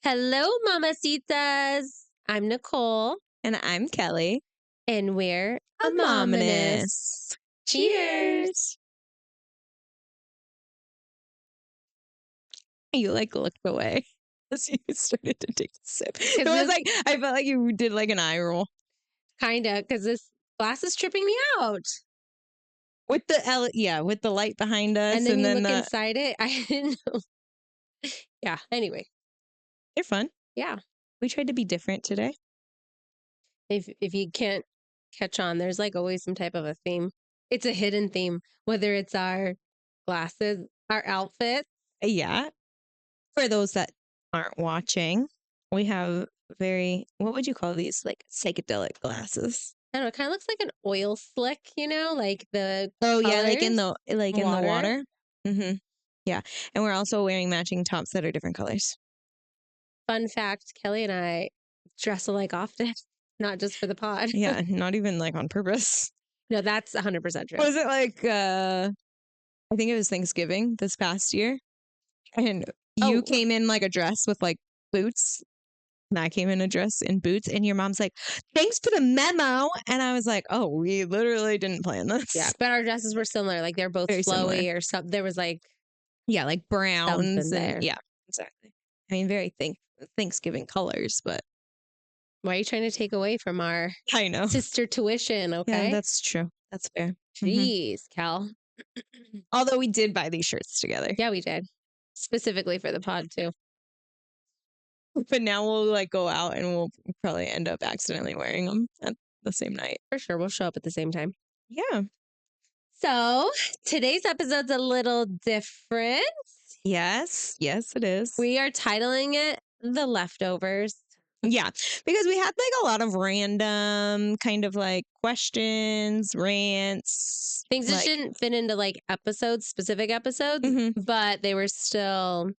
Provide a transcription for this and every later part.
Hello, Mamacitas. I'm Nicole, And I'm Kelly. and we're aMAMAnous. aMAMAnous. Cheers. You looked away as you started to take a sip. It 'Cause was this- I felt like you did an eye roll. Kinda, because this glass is tripping me out. With with the light behind us. And then you look the inside it. I didn't know. Yeah, anyway. They're fun. Yeah. We tried to be different today. If you can't catch on, there's always some type of a theme. It's a hidden theme, whether it's our glasses, our outfits. Yeah. For those that aren't watching, we have what would you call these? Psychedelic glasses. I don't know, it kind of looks like an oil slick, like the Oh yeah, in colors, the water. Mm-hmm. Yeah. And we're also wearing matching tops that are different colors. Fun fact, Kelly and I dress alike often, not just for the pod. Yeah, not even on purpose. No, that's 100% true. Was it I think it was Thanksgiving this past year, and you came in a dress with boots, and I came in a dress and boots, and your mom's like, "Thanks for the memo," and I was like, "Oh, we literally didn't plan this." Yeah, but our dresses were similar. They're both Very flowy similar. or something. There was browns there. and yeah, exactly. I mean, very Thanksgiving colors, but Why are you trying to take away from our I know. sister tuition? Okay, Yeah, that's true. That's fair. Jeez, Cal. Although we did buy these shirts together. Yeah, we did. Specifically for the pod too. But now we'll go out and we'll probably end up accidentally wearing them at the same night. For sure, we'll show up at the same time. Yeah. So today's episode's a little different. Yes. Yes, it is. We are titling it The Leftovers. Yeah, because we had a lot of random kind of questions, rants. Things that didn't fit into specific episodes, but they were still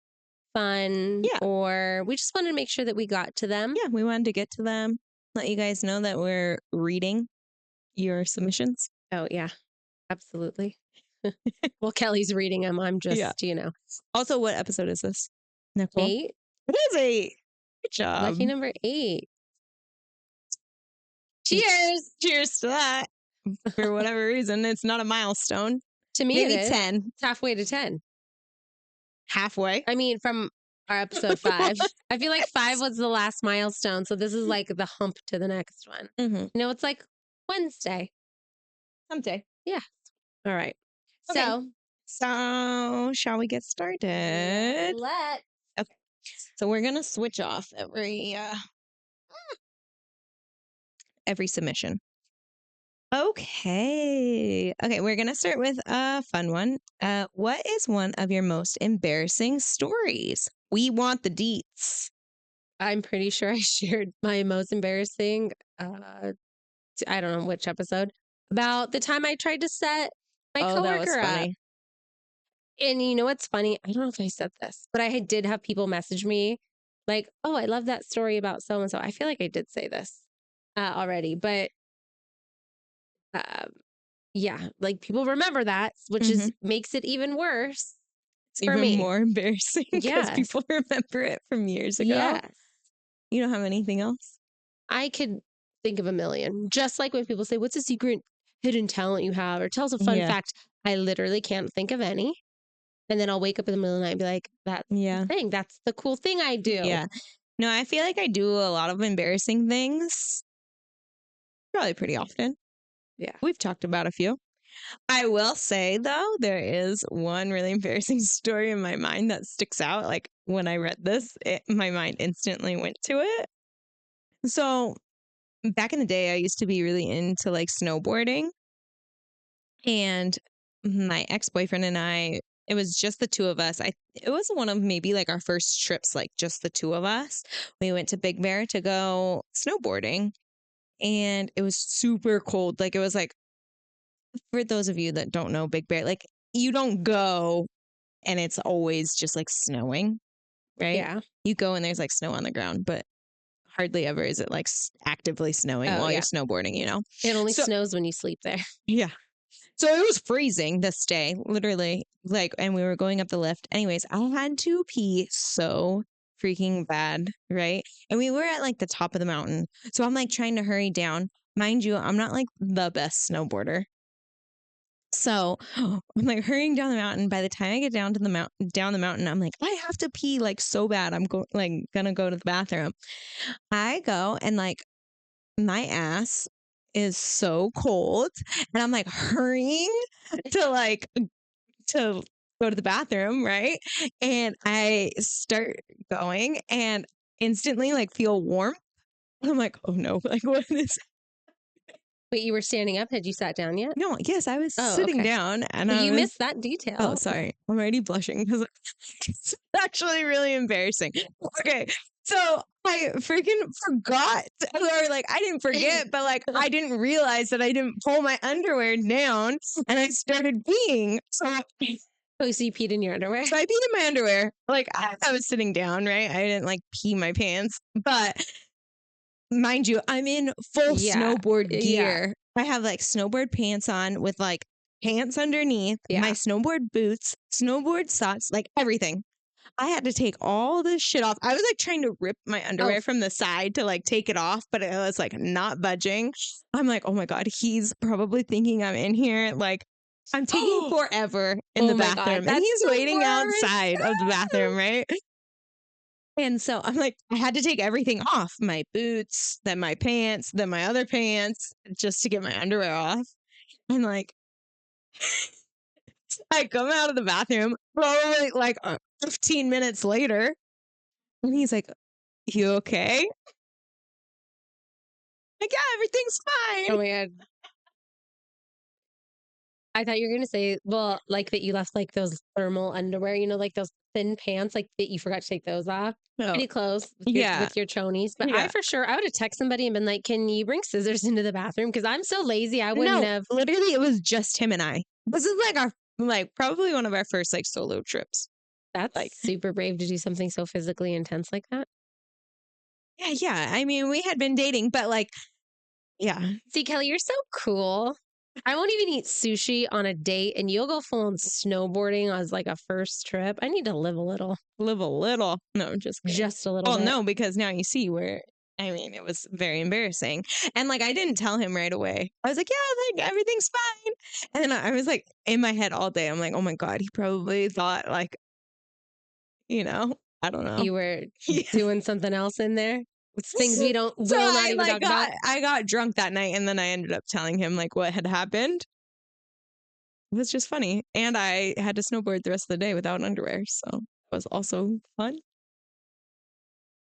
fun. Yeah. Or we just wanted to make sure that we got to them. Yeah, we wanted to get to them. Let you guys know that we're reading your submissions. Oh, yeah. Absolutely. Well, Kelly's reading them. I'm just, Also, what episode is this, Nicole? 8. It is 8. Good job. Lucky number 8. Cheers. Cheers to that. For whatever reason, it's not a milestone. To me, maybe it is. 10. It's halfway to 10. Halfway. I mean, from our episode 5. I feel like 5 was the last milestone. So this is the hump to the next one. It's Wednesday. Someday. Yeah. All right. Okay. So shall we get started? Let's. Okay. So we're going to switch off every submission. Okay. Okay, we're going to start with a fun one. What is one of your most embarrassing stories? We want the deets. I'm pretty sure I shared my most embarrassing, I don't know which episode, about the time I tried to set my coworker up. And you know what's funny? I don't know if I said this, but I did have people message me "Oh, I love that story about so-and-so." I feel like I did say this already, but yeah, people remember that, which makes it even worse. It's even more embarrassing because people remember it from years ago. Yes. You don't have anything else? I could think of a million. Just like when people say, "What's a secret hidden talent you have?" or "Tell us a fun fact." I literally can't think of any. And then I'll wake up in the middle of the night and be like, "That's the thing. That's the cool thing I do." Yeah. No, I feel like I do a lot of embarrassing things. Probably pretty often. Yeah. We've talked about a few. I will say, though, there is one really embarrassing story in my mind that sticks out. When I read this, my mind instantly went to it. So back in the day, I used to be really into snowboarding. And my ex-boyfriend and I, it was just the two of us. It was one of maybe our first trips, just the two of us. We went to Big Bear to go snowboarding. And it was super cold. It was for those of you that don't know Big Bear, you don't go and it's always just snowing, right? Yeah. You go and there's snow on the ground, but hardly ever is it actively snowing while you're snowboarding, It only snows when you sleep there. Yeah. So it was freezing this day, literally, and we were going up the lift. Anyways, I had to pee so freaking bad, right? And we were at like the top of the mountain. So I'm like trying to hurry down. Mind you, I'm not like the best snowboarder. So I'm like hurrying down the mountain. By the time I get down to the mountain, I'm like, I have to pee like so bad. I'm gonna go to the bathroom. I go and like my ass is so cold, and I'm like hurrying to like to go to the bathroom, right? And I start going and instantly like feel warm. I'm like, oh no, like what is Wait, you were standing up? Had you sat down yet? no, yes, I was Oh, sitting okay. down and Well, I you was missed that oh, detail. sorry. I'm already blushing because it's actually really embarrassing. Okay. So I freaking forgot. Or like I didn't forget, but like I didn't realize that I didn't pull my underwear down and I started peeing. Oh, so you peed in your underwear? So I peed in my underwear. Like I was sitting down, right? I didn't like pee my pants. But mind you, I'm in full Yeah. snowboard Yeah. gear. I have like snowboard pants on with like pants underneath, my Yeah. snowboard boots, snowboard socks, like everything. I had to take all this shit off. I was like trying to rip my Oh, underwear from the side to like take it off, but it was like not budging. I'm like, oh my God, he's probably thinking I'm in here. Like, I'm taking forever in the oh my God. bathroom and That's he's the waiting worst. outside of the bathroom, right? And so I'm like, I had to take everything off, my boots, then my pants, then my other pants, just to get my underwear off. And like, I come out of the bathroom probably like 15 minutes later. And he's like, you okay? Like, yeah, everything's Oh fine. my God. I thought you were gonna say, well, like that you left like those thermal underwear, like those thin pants, like that you forgot to take those off. Oh, Pretty close with your yeah. chonies. But I Yeah. for sure I would have texted somebody and been like, can you bring scissors into the bathroom? Because I'm so lazy. I wouldn't No, have. literally, it was just him and I. This is like probably one of our first like solo trips. That's Like, super brave to do something so physically intense like that. yeah. I mean, we had been dating, but like, yeah. See, Kelly, you're so cool. I won't even eat sushi on a date, and you'll go full on snowboarding as like a first trip. I need to live a little, Live a little. No, I'm just kidding. just a little Oh, bit. no, because now you see where, I mean, it was very embarrassing. And like, I didn't tell him right away. I was like, yeah, like everything's fine. And then I was like, in my head all day, I'm like, oh my God, he probably thought like, I don't know. You were Yeah. doing something else in there. It's things we don't So will not even talk about. I got drunk that night and then I ended up telling him like what had happened. It was just funny. And I had to snowboard the rest of the day without underwear. So it was also fun.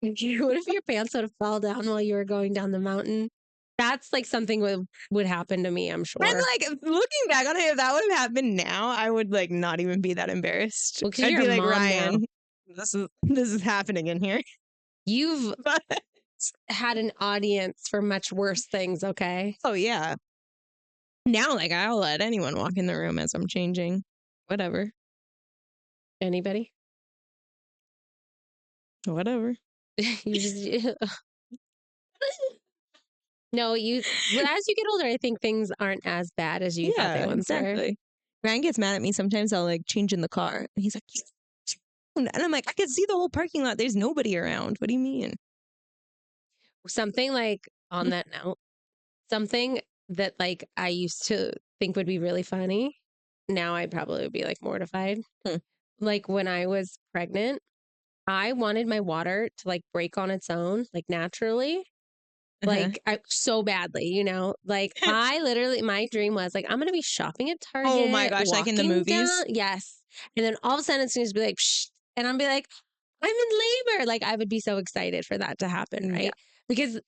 What if your pants would have fell down while you were going down the mountain? That's like something would happen to me, I'm And sure. like looking back on it, if that would have happened now, I would like not even be that embarrassed. Well, because I'd you're be a like, mom now. Ryan, this is happening in here. You've But had an audience for much worse things, okay? oh yeah. Now like I'll let anyone walk in the room as I'm changing. Whatever. Anybody? Whatever. You just no, well, as you get older, I think things aren't as bad as you thought they Yeah, once were. exactly. Ryan gets mad at me sometimes. I'll like change in the car. And he's like, and I'm like, I can see the whole parking lot. There's nobody around. What do you mean? Something like on that note, something that like I used to think would be really funny. Now I probably would be like mortified. Hmm. Like when I was pregnant, I wanted my water to like break on its own, like naturally. Uh-huh. Like so badly, like I literally, my dream was like, I'm going to be shopping at Oh my Target, gosh, like in the walking down. movies? Yes. And then all of a sudden it's going to be like, shh. And I'm be like, I'm in labor. Like I would be so excited for that to happen. Yeah. Right. Because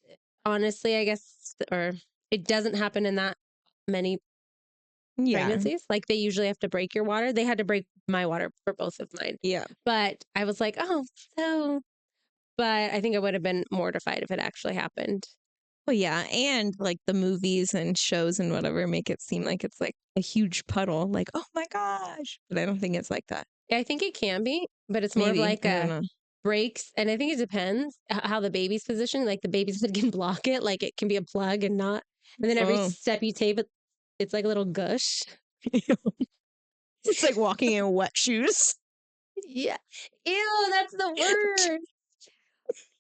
honestly, I guess, or it doesn't happen in that many Yeah. pregnancies. Like they usually have to break your water. They had to break my water for both of mine. Yeah. But I was like, oh, but I think I would have been mortified if it actually happened. Well, yeah. And like the movies and shows and whatever make it seem like it's like a huge puddle. Like, oh my gosh. But I don't think it's like that. I think it can be, but it's more of Maybe. like I don't a know. breaks. And I think it depends how the baby's positioned. Like the baby's head can block it, like it can be a plug and not. And then every Oh. step you take, it's like a little gush. It's like walking in wet shoes. Yeah. Ew, that's the word.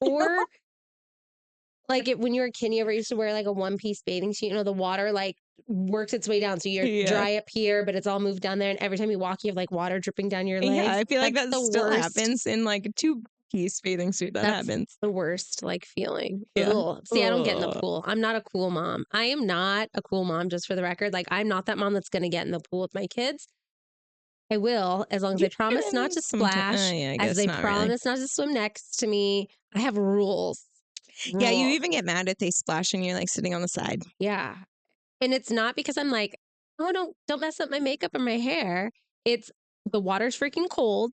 Or like when you were a kid, you ever used to wear like a one-piece bathing suit, the water like works its way down. So you're Yeah. dry up here, but it's all moved down there. And every time you walk, you have like water dripping down your Yeah, legs. I feel like That's that the still worst. happens in like a two-piece bathing suit. That That's happens. the worst like feeling. Yeah. Ugh. See, I don't get in the pool. I'm not a cool mom. I am not a cool mom, just for the record. Like, I'm not that mom that's going to get in the pool with my kids. I will, as long as You they promise not can to sometimes. splash, Yeah, I as guess they not really. promise not to swim next to me. I have rules. Yeah, you Rules. even get mad if they splash and you're like sitting on the side. Yeah. And it's not because I'm like, oh, don't mess up my makeup or my hair. It's the water's freaking cold,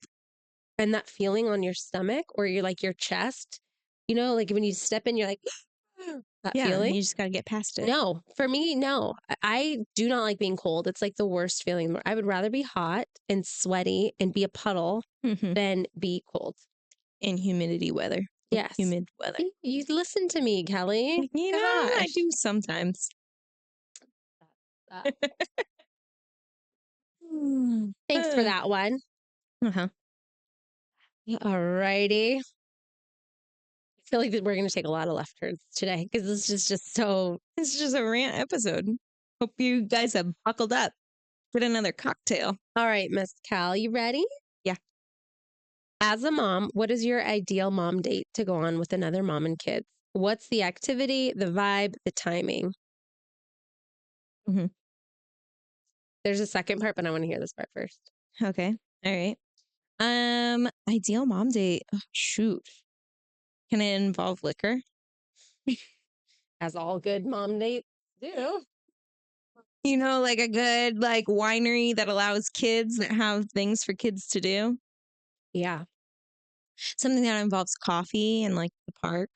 and that feeling on your stomach or your chest, like when you step in, you're like, that Yeah, feeling. you just got to get past it. No, for me, no. I do not like being cold. It's like the worst feeling. I would rather be hot and sweaty and be a puddle than be cold. In humidity weather. Yes. Humid weather. See, you listen to me, Kelly. I Gosh. do sometimes. Thanks for that one. Uh-huh. All righty. I feel like we're going to take a lot of left turns today because this is just so. It's just a rant episode. Hope you guys have buckled up. Get another cocktail. All right, Miss Cal, you ready? Yeah. As a mom, what is your ideal mom date to go on with another mom and kids? What's the activity, the vibe, the timing? Mm-hmm. There's a second part, but I want to hear this part first. Okay. All right. Ideal mom date. Oh, shoot. Can it involve liquor? As all good mom dates do. Like a good winery that allows kids that have things for kids to do. Yeah. Something that involves coffee and like the park.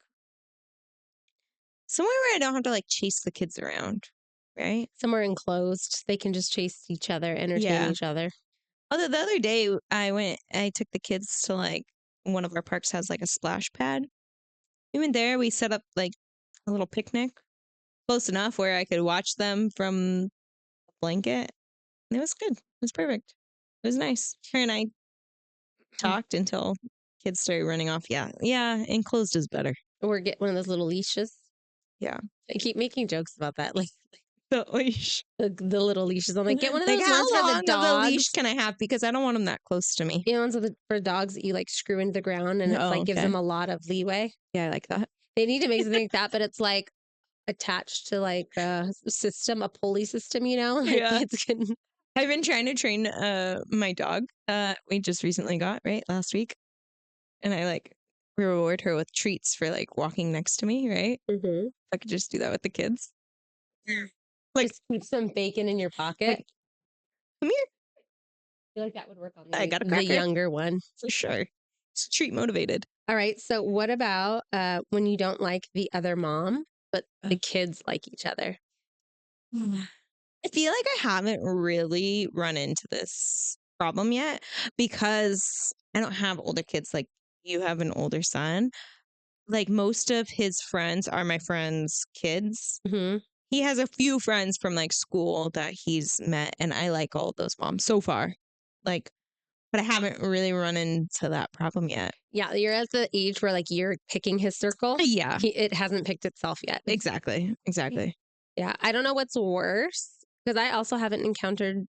Somewhere where I don't have to chase the kids around, right? Somewhere enclosed. They can just chase each other, entertain each other. Although the other day I took the kids to one of our parks has a splash pad. We went there, we set up a little picnic close enough where I could watch them from a blanket. And it was good. It was perfect. It was nice. Her and I talked until kids started running off. Yeah. Yeah. Enclosed is better. Or get one of those little leashes. Yeah. I keep making jokes about that. Like the leash. The little leashes. I'm like, get one of those how ones for the long dogs. of a leash can I have? Because I don't want them that close to me. You know, ones for dogs that you screw into the ground and it's gives them a lot of leeway. Yeah, I like that. They need to make something like that, but it's attached to a system, a pulley system, Yeah. Kids can. I've been trying to train my dog we just recently got, right? Last week. And I reward her with treats for walking next to me, right? Mm-hmm. I could just do that with the kids. Just keep some bacon in your pocket. Come here. I feel like that would work on I got a the cracker. younger one. For sure. It's treat motivated. All right. So what about when you don't like the other mom, but the kids like each other? I feel like I haven't really run into this problem yet because I don't have older kids like you have an older son. Most of his friends are my friends' kids. Mm-hmm. He has a few friends from school that he's met, and I like all those moms so far. But I haven't really run into that problem yet. Yeah, you're at the age where you're picking his circle. Yeah. It hasn't picked itself yet. Exactly. Yeah. I don't know what's worse because I also haven't encountered.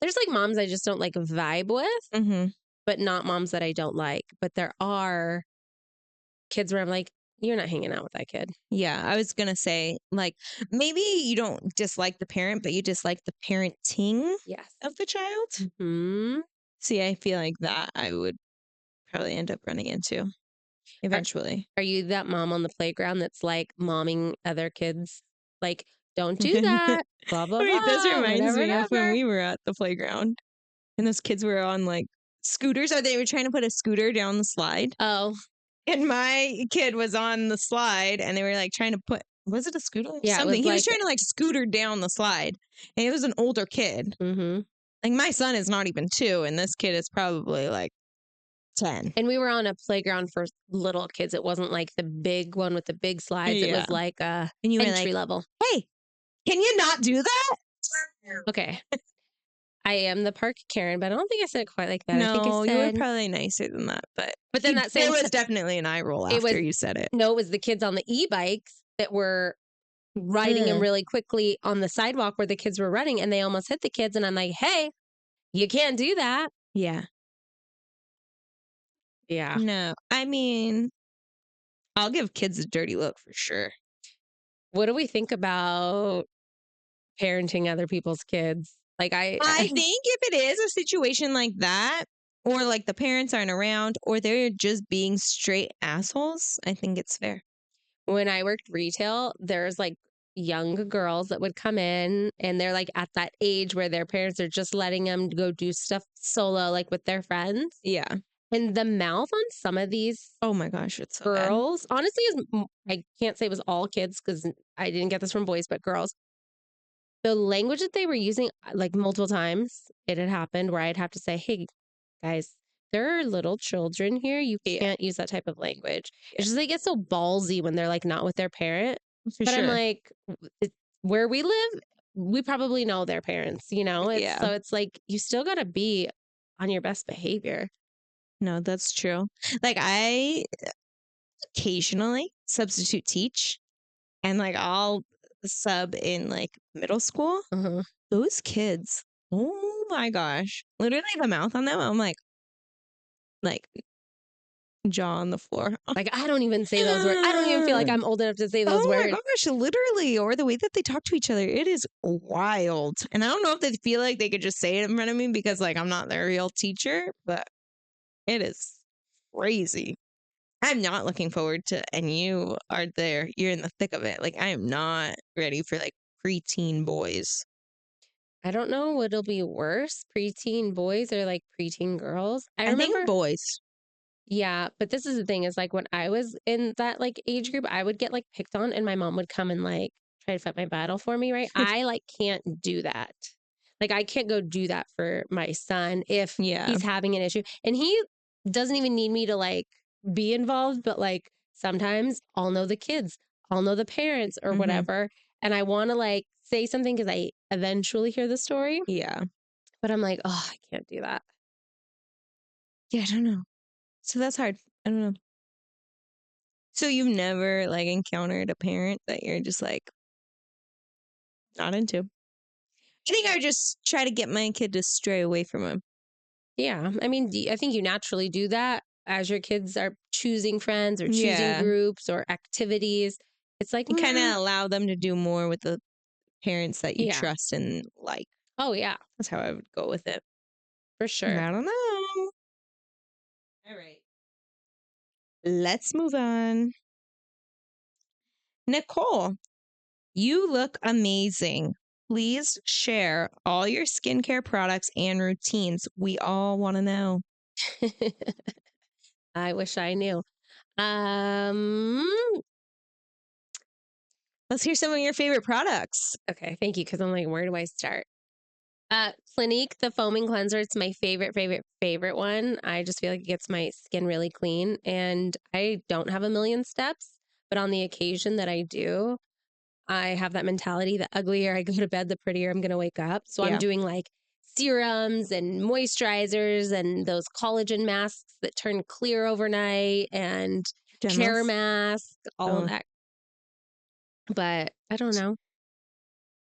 There's moms I just don't vibe with, but not moms that I don't like. But there are kids where I'm like, you're not hanging out with that kid. Yeah, I was going to say, maybe you don't dislike the parent, but you dislike the parenting of the child. Mm-hmm. See, I feel like that I would probably end up running into eventually. Are you that mom on the playground that's momming other kids? Don't do that. Blah, blah, blah. This reminds me of when whatever. we were at the playground and those kids were on scooters, or they were trying to put a scooter down the slide. Oh. And my kid was on the slide and they were trying to put, was it a scooter? Yeah, something. He was trying to scooter down the slide. And it was an older kid. Mm-hmm. My son is not even 2, and this kid is probably 10. And we were on a playground for little kids. It wasn't the big one with the big slides. Yeah. It was and you entry level. Hey, can you not do that? Okay. I am the park Karen, but I don't think I said it quite like that. I think I No, you were said, probably nicer than that, but but then that there same, was definitely an eye roll it after was, you said it. no, it was the kids on the e-bikes that were riding them Ugh. really quickly on the sidewalk where the kids were running and they almost hit the kids. And I'm like, hey, you can't do that. Yeah. Yeah. No, I mean, I'll give kids a dirty look for sure. What do we think about parenting other people's kids? Like I think if it is a situation like that, or like the parents aren't around, or they're just being straight assholes, I think it's fair. when I worked retail, there's like young girls that would come in and they're like at that age where their parents are just letting them go do stuff solo, like with their friends. Yeah. And the mouth on some of these Oh my gosh, it's so bad. girls, honestly, I can't say it was all kids because I didn't get this from boys, but girls, the language that they were using, like multiple times, it had happened where I'd have to say, hey, guys, there are little children here. You Yeah, can't use that type of language. yeah, It's just they get so ballsy when they're like not with their parent. for But I'm sure. like, where we live, we probably know their parents, you know? Yeah. It's like you still gotta be on your best behavior. No, that's true. Like I occasionally substitute teach and like I'll sub in like middle school. Uh-huh. Those kids, oh my gosh. Literally the mouth on them, I'm like jaw on the floor. Like I don't even say those words. I don't even feel like I'm old enough to say those Oh my words. gosh, literally, or the way that they talk to each other, it is wild. And I don't know if they feel like they could just say it in front of me because like I'm not their real teacher, but it is crazy. I'm not looking forward to, and you are there. You're in the thick of it. Like I am not ready for like preteen boys. I don't know what'll be worse, preteen boys or like preteen girls. I I think remember, boys. yeah, but this is the thing is like when I was in that like age group, I would get like picked on and my mom would come and like try to fight my battle for me, right? I like can't do that. Like I can't go do that for my son if Yeah. he's having an issue. And he doesn't even need me to like be involved, but like sometimes I'll know the kids, I'll know the parents or Hmm. whatever. And I want to like say something because I eventually hear the story, Yeah. but I'm like, oh, I can't do that. Yeah. I don't know. So that's hard. I don't know. So you've never like encountered a parent that you're just like not into? I think I just try to get my kid to stray away from him. Yeah. I mean, I think you naturally do that as your kids are choosing friends or choosing Yeah. groups or activities. It's like, And kind of allow them to do more with the parents that you yeah. trust and like. Oh, yeah, That's how I would go with it. for I sure. don't know. All right. Let's move on. Nicole, you look amazing. Please share all your skincare products and routines. We all want to know. I wish I knew. Um, Let's hear some of your favorite products. okay, thank you. Because I'm like, where do I start? Clinique, the foaming cleanser. It's my favorite one. I just feel like it gets my skin really clean, and I don't have a million steps, but on the occasion that I do, I have that mentality: the uglier I go to bed, the prettier I'm going to wake up. So I'm Yeah. doing like serums and moisturizers and those collagen masks that turn clear overnight and hair Gems. mask, all of Oh, that. But I don't know.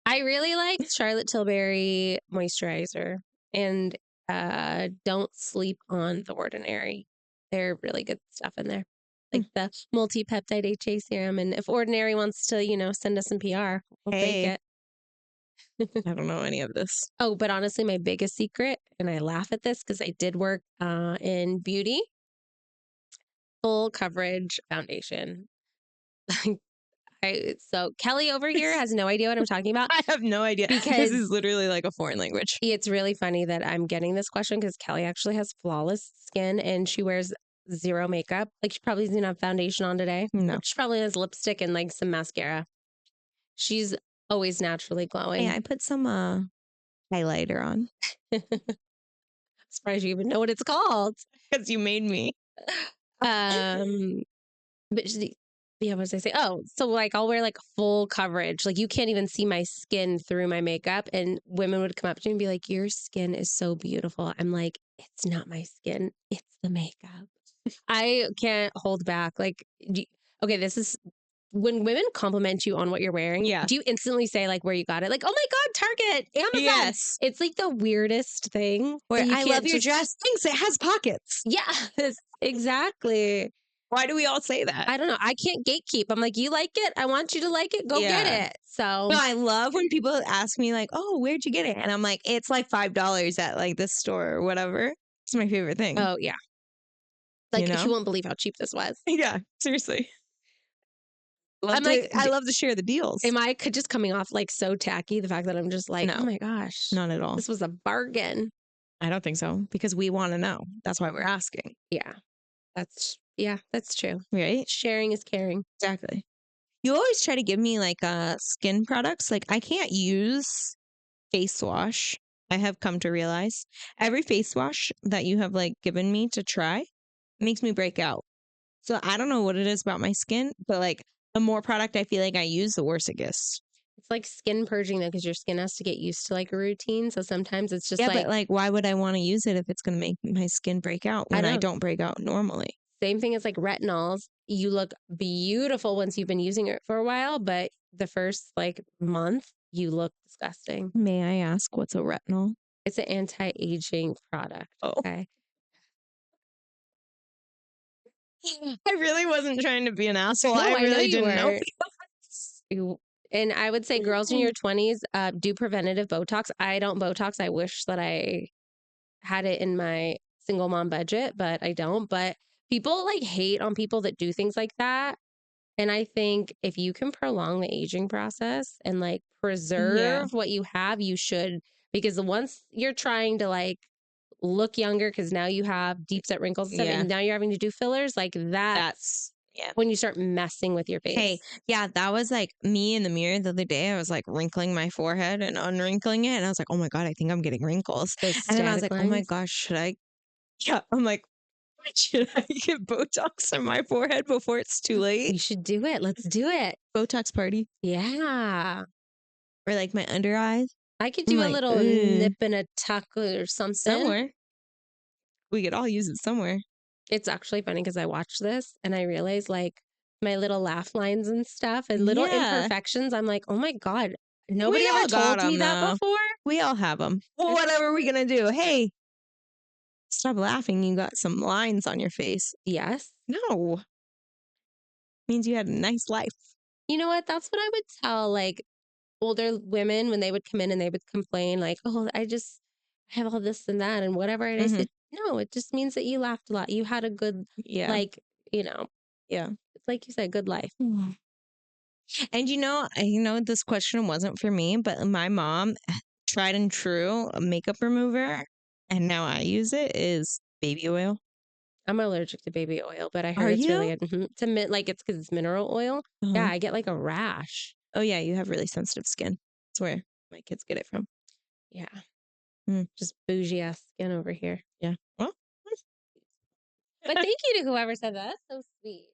I really like Charlotte Tilbury moisturizer and don't sleep on the Ordinary. They're really good stuff in there. hmm. Like the multi-peptide HA serum. And if Ordinary wants to, send us some PR, we'll take Hey, it. I don't know any of this. Oh, but honestly, my biggest secret, and I laugh at this because I did work in beauty, full coverage foundation. So Kelly over here has no idea what I'm talking about I have no idea. This because is literally like a foreign language. it's really funny that I'm getting this question because Kelly actually has flawless skin and she wears zero makeup. Like she probably doesn't have foundation on today. No. She probably has lipstick and like some mascara. She's always naturally Hey, glowing. I put some highlighter on Surprised you even know what it's called. because you made me. Um, but Yeah, what was I say? Oh, so like I'll wear like full coverage. Like you can't even see my skin through my makeup. And women would come up to me and be like, "Your skin is so beautiful." I'm like, "It's not my skin, it's the makeup." I can't hold back. Like, okay, this is when women compliment you on what you're wearing, Yeah. do you instantly say like where you got it? Like, "Oh my God, Target, Amazon." Yes. It's like the weirdest thing. Or And you I love can't your just, dress. Thanks. It has pockets. yeah, exactly. Why do we all say that? I don't know. I can't gatekeep. I'm like, you like it? I want you to like it. Go get Yeah. it. So, No, I love when people ask me like, "Oh, where'd you get it?" And I'm like, "It's like $5 at like this store or whatever." It's my favorite thing, oh yeah, you like you know? won't believe how cheap this was. Yeah, seriously. I'm like, I love to share the deals. am I could just coming off like so tacky? The fact that I'm just like, oh No, my gosh, not at all. this was a bargain. I don't think so because we want to know. That's why we're asking, Yeah, that's true. right? Sharing is caring. Exactly. You always try to give me like skin products. Like I can't use face wash. I have come to realize every face wash that you have like given me to try makes me break out. So I don't know what it is about my skin, but like the more product I feel like I use, the worse it gets. It's like skin purging though, because your skin has to get used to like a routine. So sometimes it's just Yeah, but like, like why would I want to use it if it's going to make my skin break out I when I don't know. don't break out normally? Same thing as like retinols. You look beautiful once you've been using it for a while, but the first like month, you look disgusting. May I ask what's a retinol? It's an anti-aging product. Oh, Okay. I really wasn't trying to be an asshole. No, I I know really you didn't know. were. And I would say girls in your 20s do preventative Botox. I don't Botox. I wish that I had it in my single mom budget, but I don't. But people like hate on people that do things like that. And I think if you can prolong the aging process and like Yeah. preserve what you have, you should. Because once you're trying to like look younger, because now you have deep set wrinkles and stuff, Yeah. and now you're having to do fillers, like that Yeah. when you start messing with your Hey, face. yeah, that was like me in the mirror the other day. I was like wrinkling my forehead and unwrinkling it. And I was like, oh my God, I think I'm getting wrinkles. Those And then I was static like, oh my lines. gosh, should I? Yeah, I'm like, should I get Botox on my forehead before it's too late? You should do it. Let's do it. Botox party. Yeah. Or like my under eyes. I could I'm do a like, little nip and a tuck or something. somewhere. We could all use it somewhere. It's actually funny because I watched this and I realized like my little laugh lines and stuff and little Yeah. imperfections. I'm like, oh my God, We nobody ever all got told me them that though. before. We all have them. Well, whatever are we going to do? Hey, stop laughing. You got some lines on your face. Yes. No, means you had a nice life. You know what? That's what I would tell like older women when they would come in and they would complain, like, oh, I just have all this and that and whatever. And I Hmm. said, no, it just means that you laughed a lot. You had a good, Yeah. like, you know, Yeah. it's like you said, good life. And this question wasn't for me, but my mom, tried and true makeup remover, and now I use it, is baby oil. I'm allergic to baby oil, but I Are heard it's really you? good. To like it's because it's mineral oil. Yeah, Uh-huh. I get like a rash. Oh, yeah, you have really sensitive skin. That's where my kids get it from. Yeah, Mm, just bougie ass skin over here. yeah. Well, But thank you to whoever said that. That's so sweet.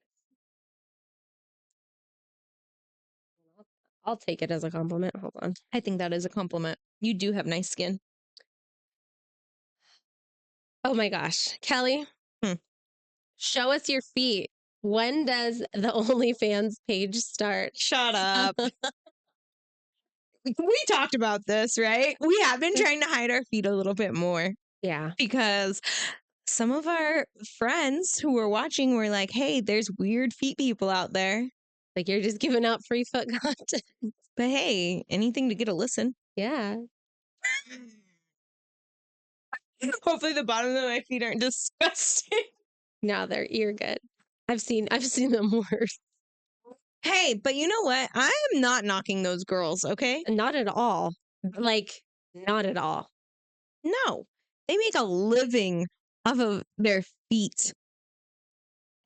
I'll take it as a compliment. Hold on. I think that is a compliment. You do have nice skin. Oh my gosh, Kelly, Hmm. show us your feet. When does the OnlyFans page start? Shut up. We talked about this, right? We have been trying to hide our feet a little bit more Yeah, because some of our friends who were watching were like, hey, there's weird feet people out there. like you're just giving out free foot content. But hey, anything to get a listen. Yeah. Hopefully the bottom of my feet aren't disgusting. No, you're good. I've seen them worse. Hey, but you know what? I am not knocking those girls, okay? Not at all. Like, not at all. No. They make a living off of their feet.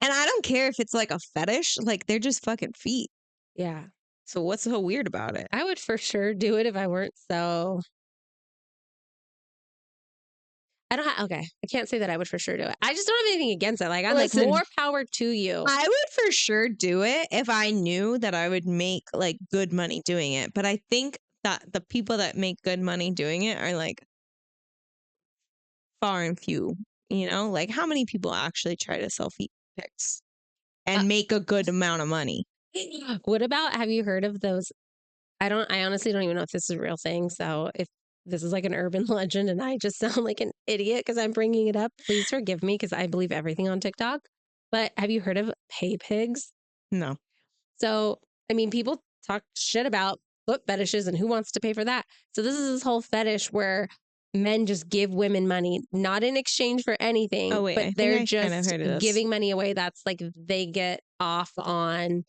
And I don't care if it's like a fetish, like they're just fucking feet. Yeah. So what's so weird about it? I would for sure do it if I weren't so Okay, I can't say that I would for sure do it. I just don't have anything against it. Like, I'm like, Listen, more power to you. I would for sure do it if I knew that I would make like good money doing it. But I think that the people that make good money doing it are like far and few, Like how many people actually try to sell feet pics Uh, and make a good amount of money? what about, have you heard of those? I honestly don't even know if this is a real thing. So if this is like an urban legend and I just sound like an idiot because I'm bringing it up, please forgive me because I believe everything on TikTok. But have you heard of pay pigs? No. So, I mean, people talk shit about foot fetishes and who wants to pay for that. So this is this whole fetish where men just give women money, not in exchange for anything, Oh wait, but I think they're I kind of just heard of this. giving money away. That's like they get off on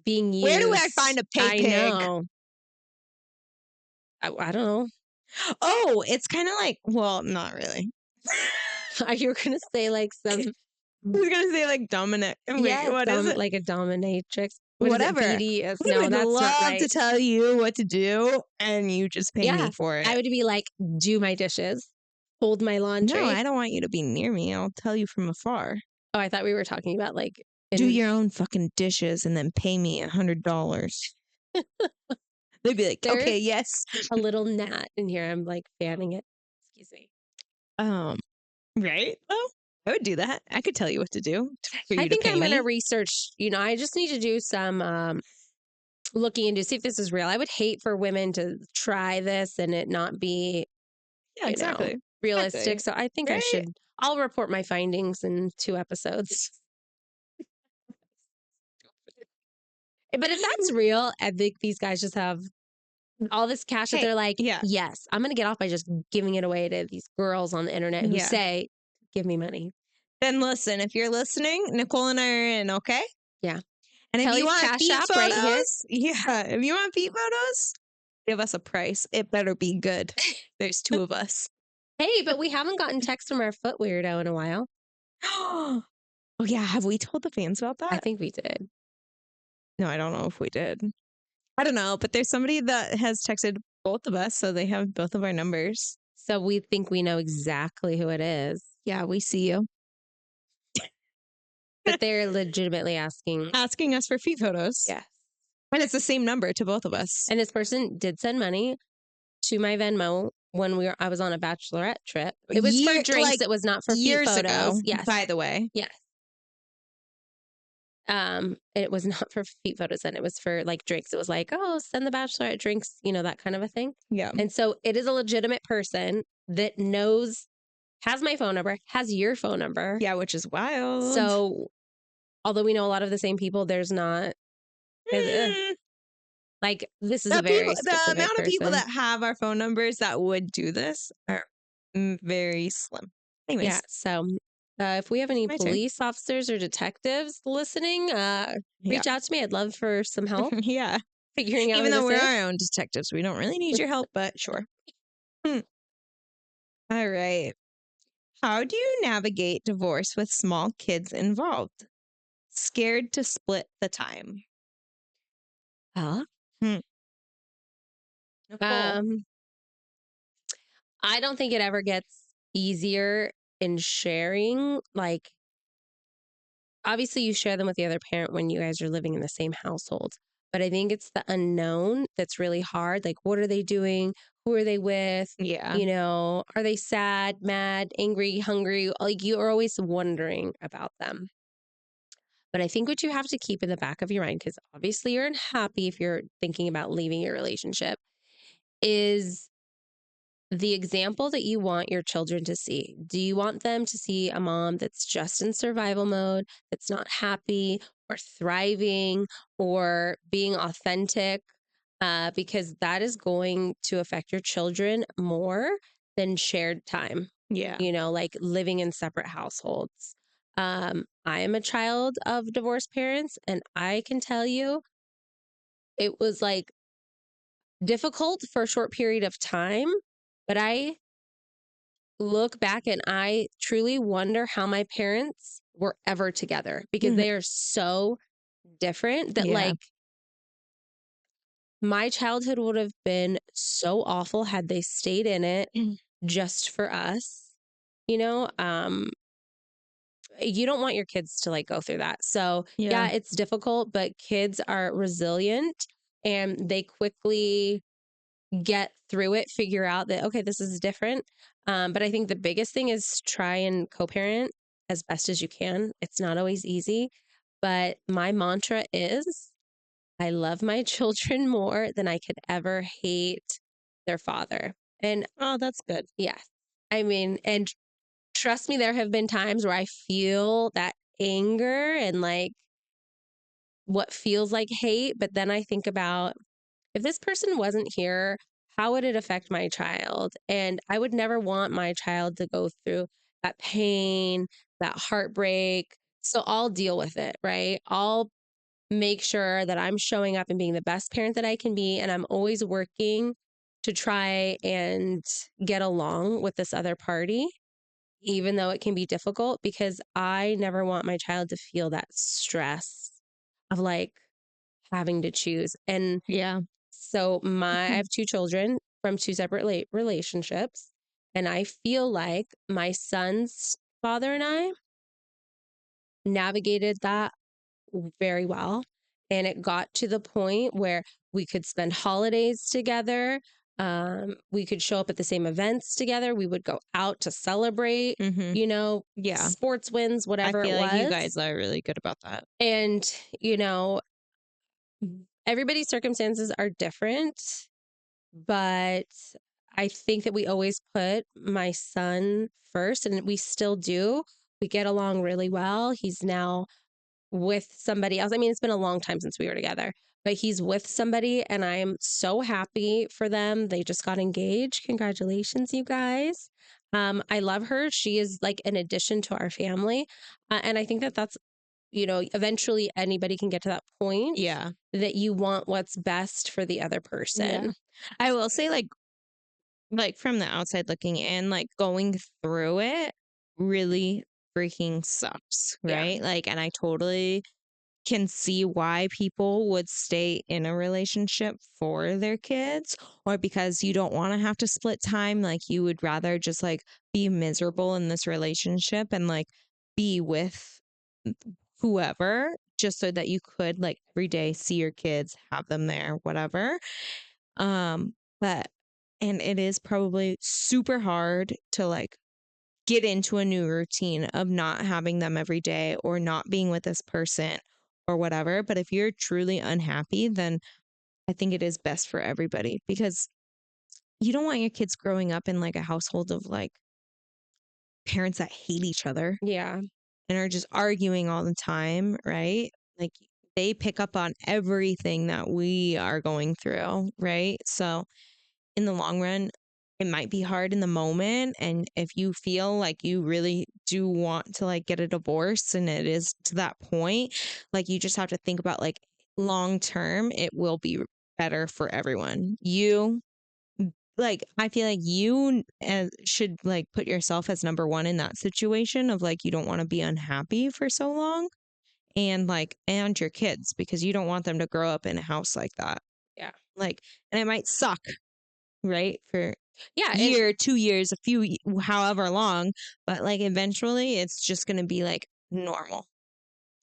being Where do I find used. a pay I pig? know. I don't know. Oh, it's kind of like, well, not really. You were gonna say like some, I was gonna say like Dominic. Wait, yeah, what is some it? like a dominatrix. What is it? Whatever. BDS? I No, would that's not love right. to tell you what to do, and you just pay me Yeah, for I it. would be like, do my dishes, fold my No, laundry. I don't want you to be near me. I'll tell you from afar. Oh, I thought we were talking about like Do in your own fucking dishes and then pay me $100. They'd be like, there's okay, yes. a little gnat in here. I'm like fanning it. Excuse me. Um, right? Oh, I would do that. I could tell you what to do for I you to think I'm pay gonna me. research, I just need to do some looking into see if this is real. I would hate for women to try this and it not be, Yeah, exactly. realistic. Exactly. So I think Right? I'll report my findings in 2 episodes. But if that's real, I think these guys just have all this cash that Hey, they're like, yeah, yes, I'm going to get off by just giving it away to these girls on the internet who yeah. say, give me money. Then listen, if you're listening, Nicole and I are in, okay? Yeah. And if you Kelly's want Cash feet App right here. photos, yeah, if you want feet photos, give us a price. It better be good. There's two of us. Hey, but we haven't gotten text from our foot weirdo in a while. Oh, yeah. Have we told the fans about I that? think we did. No, I don't know if we did. I don't know, but there's somebody that has texted both of us, so they have both of our numbers. So we think we know exactly who it is, Yeah, we see you. but they're legitimately asking. Asking us for feet photos. Yes. And it's the same number to both of us. And this person did send money to my Venmo when I was on a bachelorette trip. It was for drinks. Like It was not for feet years photos. ago, Yes. by the way. Yes. It was not for feet photos then. It was for like drinks. It was like, oh, send the bachelorette drinks, that kind of a thing. Yeah. And so it is a legitimate person that has my phone number, has your phone number. Yeah, which is wild. So although we know a lot of the same people, there's not like this is a very The specific amount of people person. that have our phone numbers that would do this are very slim. Anyways. Yeah. So if we have any My turn. police officers or detectives listening, Yeah. reach out to me. I'd love for some help Yeah. figuring out Even who though this we're is. our own detectives, we don't really need your help, but sure. All right. How do you navigate divorce with small kids involved? Scared to split the time. Huh? Hmm. Nicole. I don't think it ever gets easier in sharing. Like, obviously, you share them with the other parent when you guys are living in the same household. But I think it's the unknown that's really hard. Like, what are they doing? Who are they with? Yeah. Are they sad, mad, angry, hungry? Like, you are always wondering about them. But I think what you have to keep in the back of your mind, because obviously you're unhappy if you're thinking about leaving your relationship, is the example that you want your children to see. Do you want them to see a mom that's just in survival mode, that's not happy or thriving or being authentic? Because that is going to affect your children more than shared time, Yeah. like living in separate households. I am a child of divorced parents, and I can tell you it was like difficult for a short period of time, but I look back and I truly wonder how my parents were ever together because Mhm. they are so different that Yeah. like my childhood would have been so awful had they stayed in it Mm. just for us. you know? You don't want your kids to like go through that. So, Yeah. yeah, it's difficult, but kids are resilient and they quickly get through it, figure out that, okay, this is different. But I think the biggest thing is try and co parent as best as you can. It's not always easy, but my mantra is I love my children more than I could ever hate their father. And Oh, that's good. yes, I mean, and trust me, there have been times where I feel that anger and like what feels like hate, but then I think about if this person wasn't here, how would it affect my child? And I would never want my child to go through that pain, that heartbreak. So I'll deal with it, right? I'll make sure that I'm showing up and being the best parent that I can be. And I'm always working to try and get along with this other party, even though it can be difficult, because I never want my child to feel that stress of like having to choose. And Yeah. so I have two children from two separate relationships, and I feel like my son's father and I navigated that very well. And it got to the point where we could spend holidays together. We could show up at the same events together. We would go out to celebrate, Mhm. Yeah. sports wins, I whatever it feel like you was. guys are really good about that. And, you know, everybody's circumstances are different, but I think that we always put my son first, and we still do. We get along really well. He's now with somebody else. I mean, it's been a long time since we were together, but he's with somebody, and I'm so happy for them. They just got engaged. Congratulations, you guys. I love her. She is like an addition to our family. And I think that that's, eventually anybody can get to that point Yeah. that you want what's best for the other Yeah. person. I will say like from the outside looking in, like going through it really freaking sucks, Yeah. right? Like, and I totally can see why people would stay in a relationship for their kids or because you don't want to have to split time. Like, you would rather just like be miserable in this relationship and like be with whoever just so that you could like every day see your kids, have them there, whatever. But and it is probably super hard to like get into a new routine of not having them every day or not being with this person or whatever. But if you're truly unhappy, then I think it is best for everybody because you don't want your kids growing up in like a household of like parents that hate each other Yeah. and are just arguing all the time, right? Like they pick up on everything that we are going through, right? So in the long run, it might be hard in the moment. And if you feel like you really do want to like get a divorce and it is to that point, like you just have to think about like long term, it will be better for everyone. Like, I feel like should like put yourself as number one in that situation of like, you don't want to be unhappy for so long and your kids because you don't want them to grow up in a house like that. Yeah. Like, and it might suck right? For Yeah. And year, 2 years, however long, but like eventually it's just going to be like normal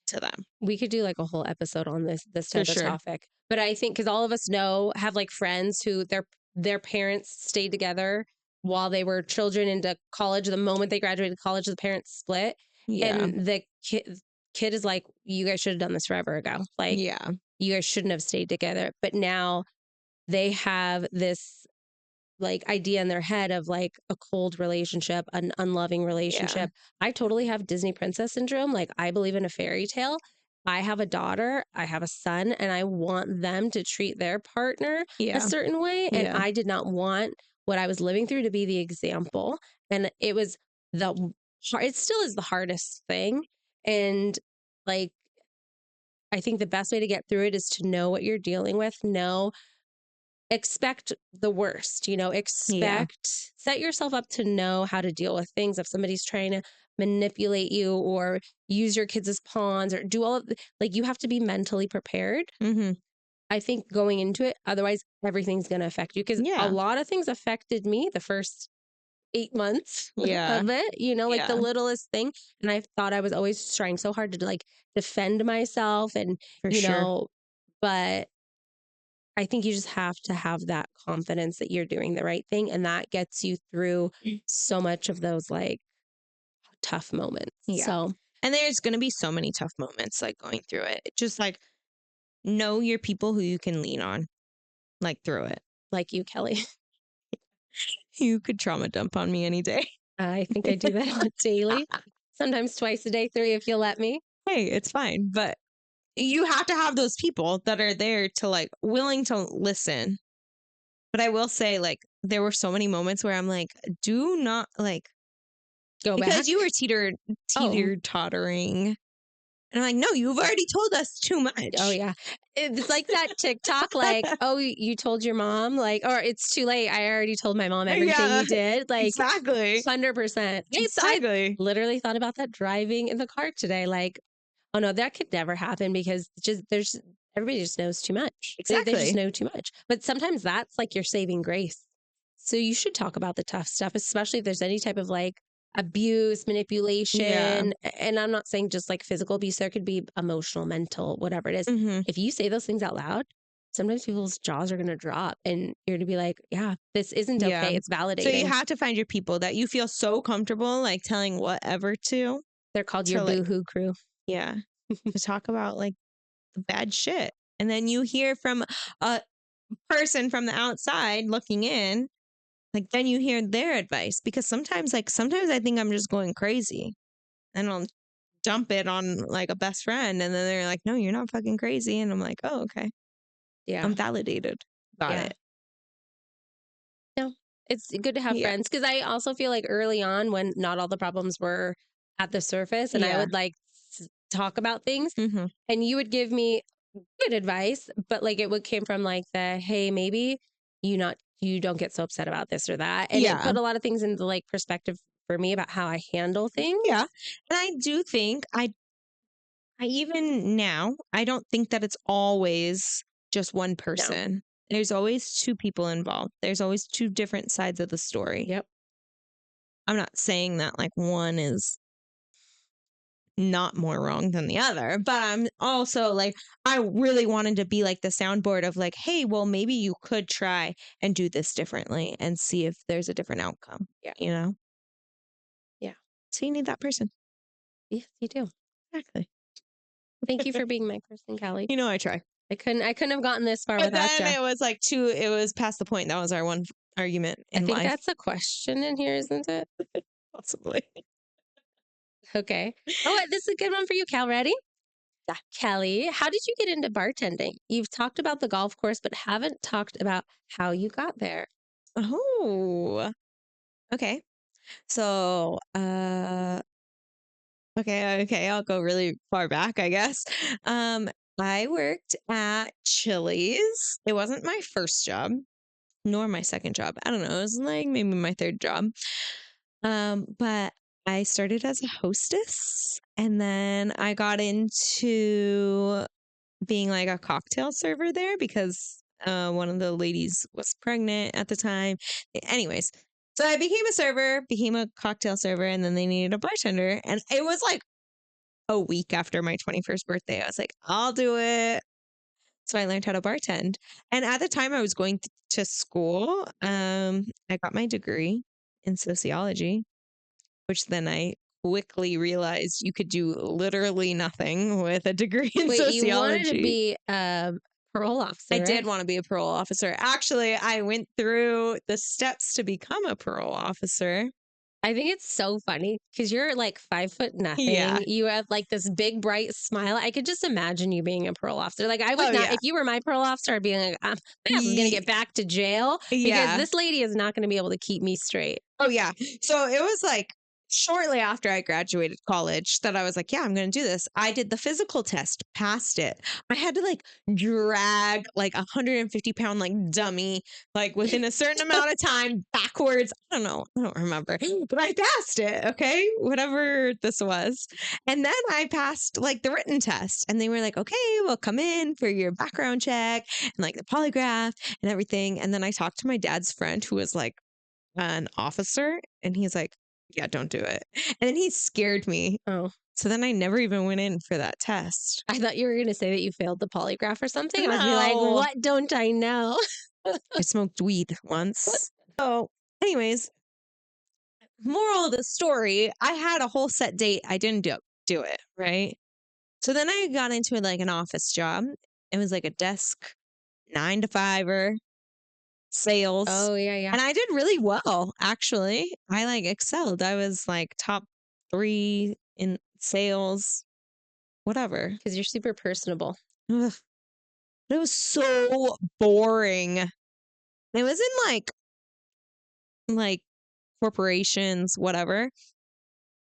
to them. we could do like a whole episode on this For type of sure. topic. But I think because all of us have like friends who their parents stayed together while they were children into college. The moment they graduated college, the parents split, Yeah. and the kid is like, "You guys should have done this forever ago. Like, Yeah. you guys shouldn't have stayed together." But now they have this like idea in their head of like a cold relationship, an unloving Yeah. relationship. I totally have Disney princess syndrome. Like I believe in a fairy tale. I have a daughter, I have a son, and I want them to treat their partner a Yeah. certain way. And Yeah. I did not want what I was living through to be the example. And it was it still is the hardest thing. And like, I think the best way to get through it is to know what you're dealing with, expect the worst, Yeah. set yourself up to know how to deal with things. If somebody's trying to manipulate you or use your kids as pawns or do all of like, you have to be mentally prepared. Mhm. I think going into it, otherwise everything's going to affect you because a Yeah. lot of things affected me the first 8 months Yeah. of it, like the Yeah. littlest thing. And I thought I was always trying so hard to like defend myself and, For you sure. know, but I think you just have to have that confidence that you're doing the right thing. And that gets you through so much of those like tough moments. Yeah. So, And there's going to be so many tough moments like going through it. Just like know your people who you can lean on like through it. like you, Kelly, You could trauma dump on me any day. I think I do that on daily, sometimes twice a day, 3 if you'll let me. Hey, it's fine. But you have to have those people that are there to like willing to listen. But I will say, like, there were so many moments where I'm like, do not like, Go because back. you were Oh, teeter tottering. And I'm like, no, you've already told us too oh much. yeah. It's like that TikTok, like, oh, you told your mom, like, or it's too late. I already told my mom everything Yeah, you did. Like, exactly. 100%. I Exactly. literally thought about that driving in the car today. Like, oh no, that could never happen because everybody just knows too much. They just Exactly. know too much. But sometimes that's like your saving grace. So you should talk about the tough stuff, especially if there's any type of like abuse, Yeah. manipulation. And I'm not saying just like physical abuse, there could be emotional, mental, whatever it is. Hmm. If you say those things out loud, sometimes people's jaws are going to drop and you're going to be like, yeah, this isn't Yeah. okay. It's So you validating. have to find your people that you feel so comfortable like telling whatever They're called your to like, boohoo crew. yeah, to talk about like the bad shit. And then you hear from a person from the outside looking in, like then you hear their advice because sometimes I think I'm just going crazy and I'll dump it on like a best friend and then they're like, no, you're not fucking crazy. And I'm like, oh, okay. Yeah. I'm validated. Got Yeah. it. No, it's good to have Yeah. friends because I also feel like early on when not all the problems were at the surface and I Yeah. would like talk about things Hmm. and you would give me good advice, but like it would came from like the, hey, maybe you don't get so upset about this or that. And it Yeah. put a lot of things into like perspective for me about how I handle things. Yeah. And I do think I even now, I don't think that it's always just one No. person. There's always two people involved. There's always two different sides of the story. Yep. I'm not saying that like one is not more wrong than the other, but I'm also like, I really wanted to be like the soundboard of like, hey, well, maybe you could try and do this differently and see if there's a different outcome, Yeah. you know? Yeah. So you need that person. Yes, you do. Exactly. Thank you for being my person, Kelly. You know, I try. I couldn't have gotten this far But without then you. it was like it was past the point. That was our one argument I in think life. that's a question in here, isn't it? Possibly. Okay. Oh, this is a good one for you, Cal. Ready? Yeah. Kelly, how did you get into bartending? You've talked about the golf course, but haven't talked about how you got there. Oh, okay. So, okay, I'll go really far back, I guess. Um, I worked at Chili's. It wasn't my first job, nor my second job. I don't know. It was like maybe my third job. But I started as a hostess, and then I got into being like a cocktail server there because one of the ladies was pregnant at the time. Anyways, so I became a server, became a cocktail server, and then they needed a bartender. And it was like a week after my 21st birthday. I was like, I'll do it. So I learned how to bartend. And at the time I was going to school, I got my degree in sociology, which then I quickly realized you could do literally nothing with a degree in Wait, you wanted to sociology. be a parole I officer, did right? want to be a parole officer. Actually, I went through the steps to become a parole officer. I think it's so funny because you're like 5 foot Yeah. nothing. You have like this big bright smile. I could just imagine you being a parole officer. Like I would Oh, not, yeah. if you were my parole officer, I'd be like, my ass is gonna Ye- get back to jail because Yeah. this lady is not gonna be able to keep me straight. Oh, yeah. So it was like shortly after I graduated college that I was like, yeah, I'm going to do this. I did the physical test, passed it. I had to like drag like a 150-pound like dummy, like within a certain amount of time backwards. I don't know. I don't remember, but I passed it. Okay. Whatever this was. And then I passed like the written test and they were like, okay, well, come in for your background check and like the polygraph and everything. And then I talked to my dad's friend who was like an officer, and he's like, yeah, don't do it. And then he scared me. Oh, So then I never even went in for that test. I thought you were going to say that you failed the polygraph or something. I was be like, No. what don't I know? I smoked weed once. So, anyways, moral of the story, I had a whole set date. I didn't do it, right? So then I got into like an office job. It was like a desk 9 to 5er sales. Oh, yeah. And I did really well, actually. I like excelled. I was like top 3 in sales, whatever. Because you're super personable. Ugh. It was so boring. It was in like corporations, whatever,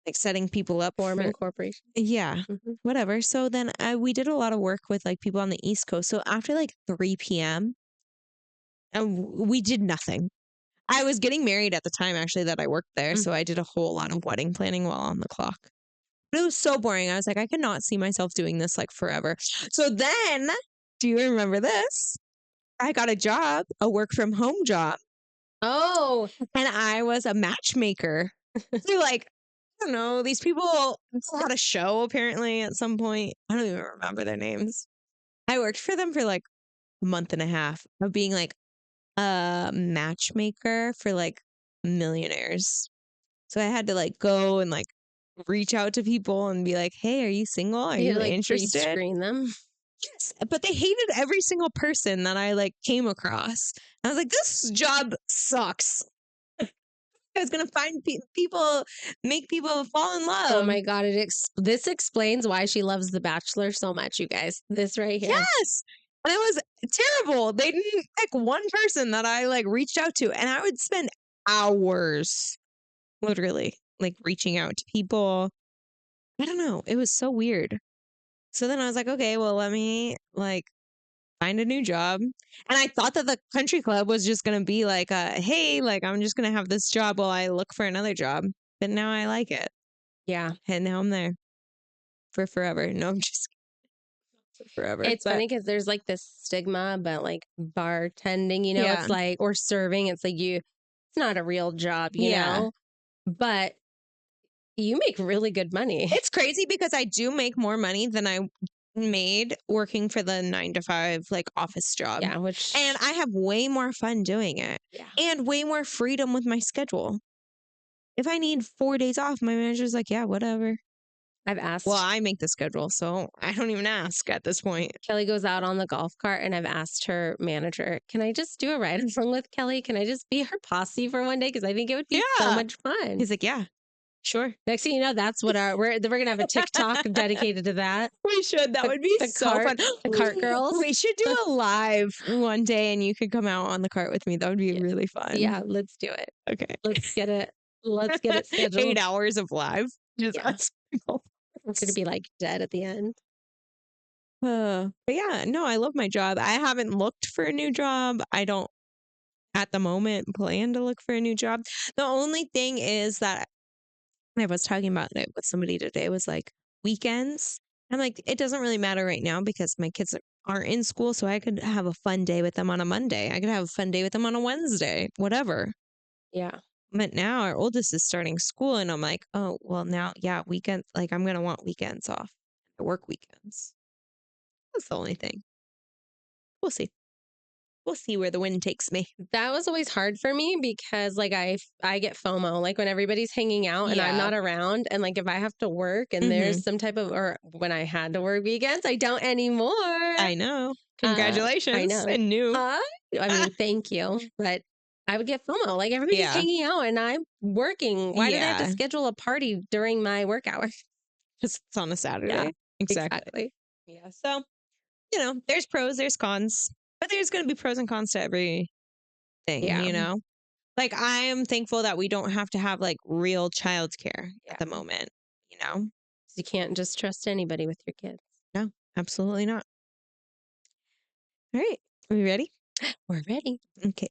like setting people up Forming for, corporation. yeah, Mhm. whatever. So then we did a lot of work with like people on the East Coast. So after like 3 p.m., we did nothing. I was getting married at the time, actually, that I worked there. Mm. So I did a whole lot of wedding planning while on the clock. But it was so boring. I was like, I could not see myself doing this like forever. So then, do you remember this? I got a job, a work from home job, Oh, and I was a matchmaker. So like, I don't know, these people had a show apparently at some point. I don't even remember their names. I worked for them for like a month and a half of being like a matchmaker for like millionaires. So I had to like go and like reach out to people and be like, hey, are you single? Are you you like interested? pre-screen them. Yes. But they hated every single person that I like came across. I was like, this job sucks. I was going to find people, make people fall in Oh love. my God. This explains why she loves The Bachelor so much, you guys. This right here. Yes. And it was terrible. They didn't pick one person that I like reached out to. And I would spend hours literally like reaching out to people. I don't know. It was so weird. So then I was like, okay, well, let me like find a new job. And I thought that the country club was just going to be like, hey, like I'm just going to have this job while I look for another job. But now I like it. Yeah. And now I'm there for forever. No, I'm just kidding. For forever. It's But funny because there's like this stigma about like bartending, yeah. it's like, or serving. It's like it's not a real job, Yeah. but you make really good money. It's crazy because I do make more money than I made working for the 9 to 5 like office job. Yeah. Which, And I have way more fun doing it yeah, and way more freedom with my schedule. If I need 4 days off, my manager's like, yeah, whatever. I've asked. Well, I make the schedule, so I don't even ask at this point. Kelly goes out on the golf cart, and I've asked her manager, can I just do a ride along with Kelly? Can I just be her posse for one day? Because I think it would be so Yeah. much fun. He's like, yeah, sure. Next thing you know, that's what we're going to have a TikTok dedicated to that. We should. That would be so fun. The cart girls. We should do a live one day and you could come out on the cart with me. That would be really fun. Yeah, let's do it. Okay. Let's get it. Let's get it scheduled. 8 hours of live. Just Yeah. us people. We're going to be like dead at the end. But yeah, no, I love my job. I haven't looked for a new job. I don't at the moment plan to look for a new job. The only thing is that I was talking about it with somebody today was like weekends. I'm like, it doesn't really matter right now because my kids aren't in school. So I could have a fun day with them on a Monday. I could have a fun day with them on a Wednesday, whatever. Yeah. But now our oldest is starting school and I'm like, oh, well, now, yeah, weekends, like I'm going to want weekends off. I work weekends. That's the only thing. We'll see. We'll see where the wind takes me. That was always hard for me because like I get FOMO like when everybody's hanging out and I'm Yeah. not around, and like if I have to work and there's some type of, or when I had to work weekends, I don't anymore. I know. Congratulations. I know. And new. I mean, thank you, but I would get FOMO like everybody's Yeah. hanging out and I'm working. Why did I have to Yeah. schedule a party during my work hours? Just it's on a Saturday. Yeah, Exactly. Yeah. So, there's pros, there's cons, but there's going to be pros and cons to everything, Yeah. Like I am thankful that we don't have to have like real childcare Yeah. at the moment, you know? You can't just trust anybody with your kids. No, absolutely not. All right. Are we ready? We're ready. Okay.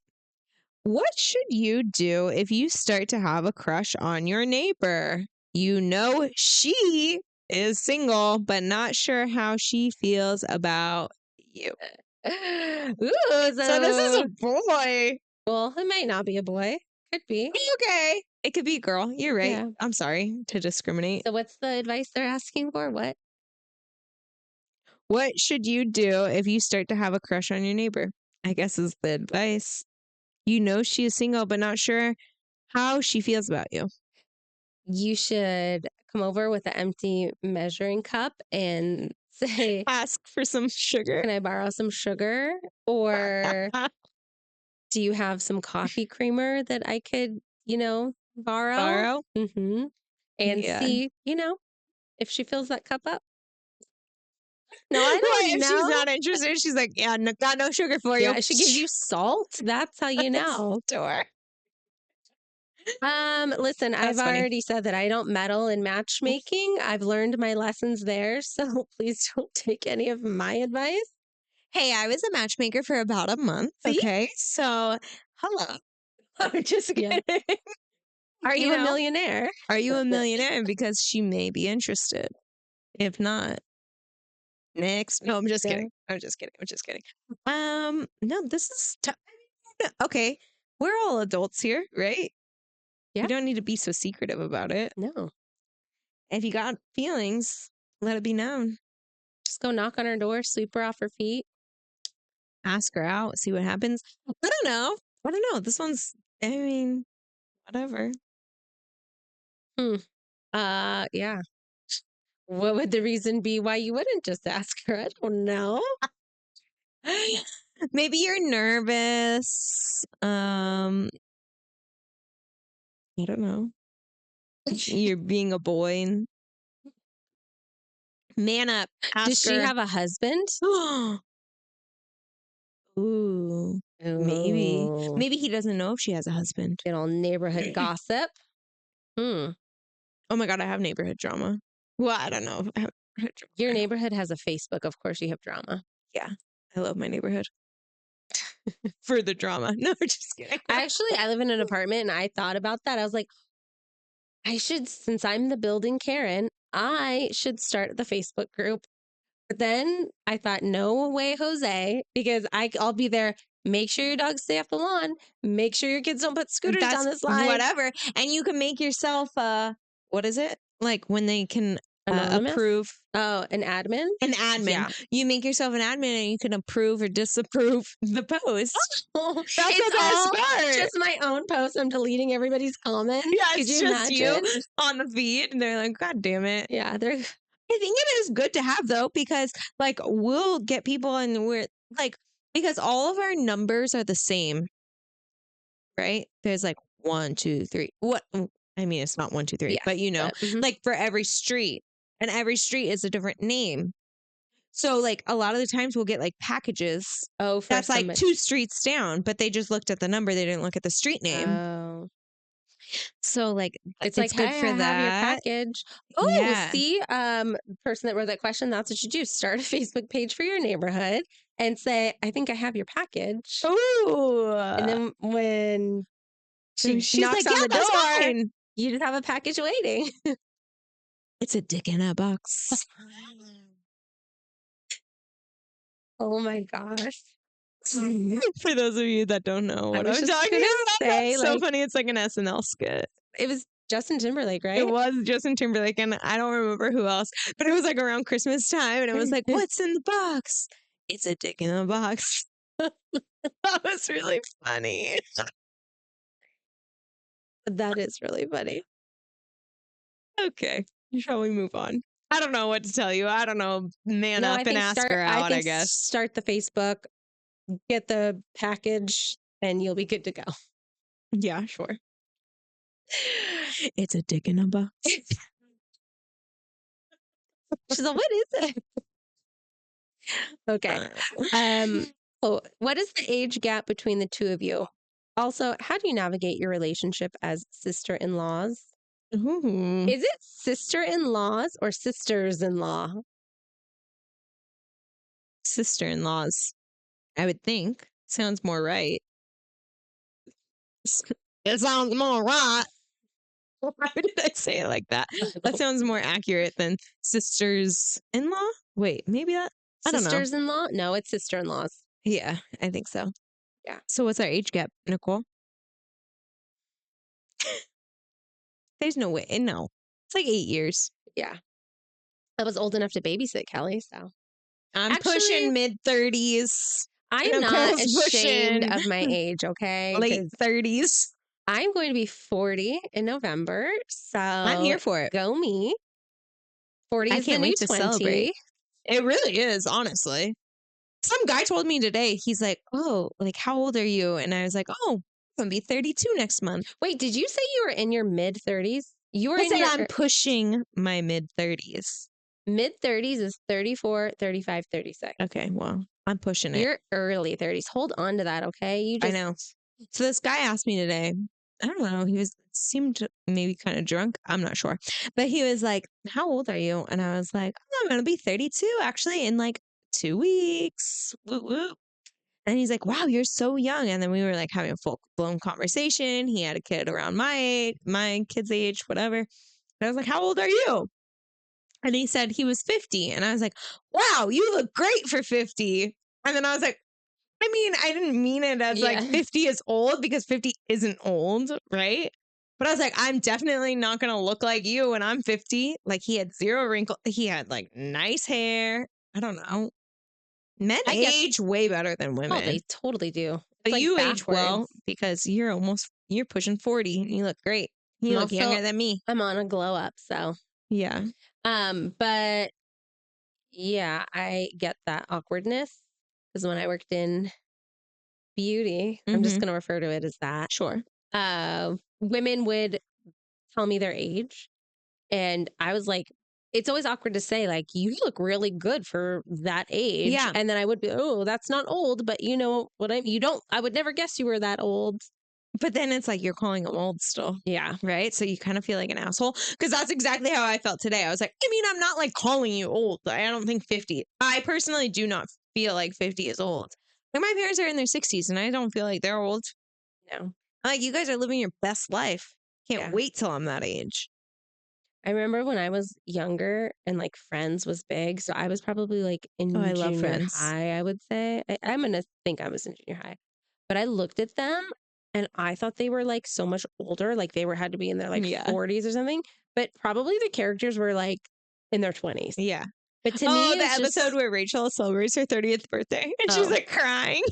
What should you do if you start to have a crush on your neighbor? You know she is single, but not sure how she feels about you. Ooh, So this is a boy. well, it might not be a boy. Could be. Okay. It could be a girl. You're right. Yeah. I'm sorry to discriminate. So what's the advice they're asking for? What? What should you do if you start to have a crush on your neighbor? I guess is the advice. You know she is single, but not sure how she feels about you. You should come over with an empty measuring cup and say, Ask for some sugar. "Can I borrow some sugar?" Or "Do you have some coffee creamer that I could, borrow?" Borrow? Mhm. And Yeah. see, if she fills that cup up. No, I What don't if she's know. not interested? She's like, yeah, no, got no sugar for you. Yeah, if she gives you salt, that's how you know. Store. Listen, I've That's funny. already said that I don't meddle in matchmaking. I've learned my lessons there, so please don't take any of my advice. Hey, I was a matchmaker for about a month. See? Okay. So, hello. I'm just Yeah. kidding. Are You you a know, millionaire? are you a millionaire? Because she may be interested. If not, next. No, I'm just Yeah. kidding. I'm just kidding. I'm just kidding. No, this is tough. Okay. We're all adults here, right? Yeah. You don't need to be so secretive about it. No. If you got feelings, let it be known. Just go knock on her door, sweep her off her feet. Ask her out, see what happens. I don't know. I don't know. This one's, I mean, whatever. Hmm. Yeah. What would the reason be why you wouldn't just ask her? I don't know. Maybe you're nervous. I don't know. You're being a boy. And man up. Does Ask she her. have a husband? Ooh, maybe. Oh, Maybe he doesn't know if she has a husband. neighborhood gossip. Hmm. Oh my God, I have neighborhood drama. Well, I don't know. I have neighborhood Your drama. neighborhood has a Facebook. Of course, you have drama. Yeah, I love my neighborhood for the drama. No, just kidding. I live in an apartment and I thought about that. I was like, since I'm the building Karen, I should start the Facebook group. But then I thought, no way, Jose, because I'll be there. Make sure your dogs stay off the lawn. Make sure your kids don't put scooters down That's this line. whatever. And you can make yourself what is it? Like when they can Anonymous? approve Oh, an admin? an admin. Yeah. You make yourself an admin and you can approve or disapprove the post. That's the It's best all part. just my own post. I'm deleting everybody's comments. Yeah, Could it's you just you imagine? on the feed, and they're like, "God damn it!" Yeah, they're I think it is good to have though, because like we'll get people, and we're like, because all of our numbers are the same, right? There's like 1, 2, 3. What? I mean, it's not 1, 2, 3, but yes, but like for every street, and every street is a different name. So like a lot of the times we'll get like packages oh, for that's like somebody. 2 streets down, but they just looked at the number. They didn't look at the street name. Oh, So like it's like, it's good hey, for I have your that. package. Oh, Yeah. see, the person that wrote that question, that's what you do. Start a Facebook page for your neighborhood and say, I think I have your package. And Ooh. then when she She's knocks like, on yeah, the that's door, fine. you just have a package waiting. It's a dick in a box. Oh my gosh. For those of you that don't know I what was I'm just talking gonna about, say, that's so like, funny. It's like an SNL skit. it was Justin Timberlake, It right? was Justin Timberlake, and I don't remember who else, but it was like around Christmas time, and it was like, what's in the box? It's a dick in a box. That was really funny. That is really funny. Okay, shall we move on? I don't know what to tell you. I don't know. Man No, up and ask her I out, I think guess. start the Facebook, get the package, and you'll be good to go. Yeah, sure. It's a dick in a box. She's like, what is it? Okay. What is the age gap between the two of you? Also, how do you navigate your relationship as sister-in-laws? Ooh, Is it sister-in-laws or sisters-in-law? sister-in-laws, I would think. Sounds more right. It sounds more right. Why did I say it like that? That sounds more accurate than sisters-in-law. Wait, maybe that. I don't know. Sisters-in-law? No, it's sister-in-laws. Yeah, I think so. Yeah. So what's our age gap, Nicole? There's no way. No. It's like 8 years. Yeah. I was old enough to babysit Kelly, so. I'm Actually, pushing mid-30s. I am not Nicole's ashamed pushing of my age, okay? late Because 30s. I'm going to be 40 in November, I'm so here for it. go me. 40 I is the can't new wait to 20. celebrate. It really is, honestly. Some guy told me today, he's like, "Oh, like, how old are you?" And I was like, "Oh, I'm gonna be 32 next month." Wait, did you say you were in your mid-30s? You were I in said your I'm pushing my mid-30s. mid-30s is 34, 35, 36. Okay, well, I'm pushing it. You're early 30s. Hold on to that, okay? You I just know. So this guy asked me today, I don't know, he seemed maybe kind of drunk. I'm not sure. But he was like, "How old are you?" And I was like, "Oh, I'm gonna be 32 actually in like 2 weeks." Woo woo. And he's like, "Wow, you're so young." And then we were like having a full blown conversation. He had a kid around my kid's age, whatever. And I was like, "How old are you?" And he said he was 50. And I was like, "Wow, you look great for 50." And then I was like, I mean, I didn't mean it as like yeah. 50 is old because 50 isn't old, right? But I was like, I'm definitely not going to look like you when I'm 50. Like he had zero wrinkle. He had like nice hair. I don't know. Men I guess age way better than oh, women. they totally do. It's But like you age well backwards. because you're pushing 40 and you look great. You I'm look also younger than me. I'm on a glow up, so Yeah. but yeah, I get that awkwardness because when I worked in beauty, I'm just Mm-hmm. gonna refer to it as that. Sure. Women would tell me their age, and I was like, it's always awkward to say, like, you look really good for that age. Yeah. And then I would be, oh, that's not old, but you know what you don't, I would never guess you were that old. But then it's like you're calling them old still. Yeah. Right? So you kind of feel like an asshole because that's exactly how I felt today. I was like, I mean, I'm not like calling you old. I don't think 50. I personally do not feel like 50 is old. Like my parents are in their 60s and I don't feel like they're old. No. Like you guys are living your best life. Can't Yeah. wait till I'm that age. I remember when I was younger and like Friends was big. So I was probably like Oh, I in love junior Friends. high, I would say. I'm going to think I was in junior high. But I looked at them and I thought they were like so much older. Like they were had to be in their like Yeah. 40s or something. But probably the characters were like in their 20s. Yeah. But to Oh, me, the it's episode just, where Rachel celebrates her 30th birthday and she's oh, like crying.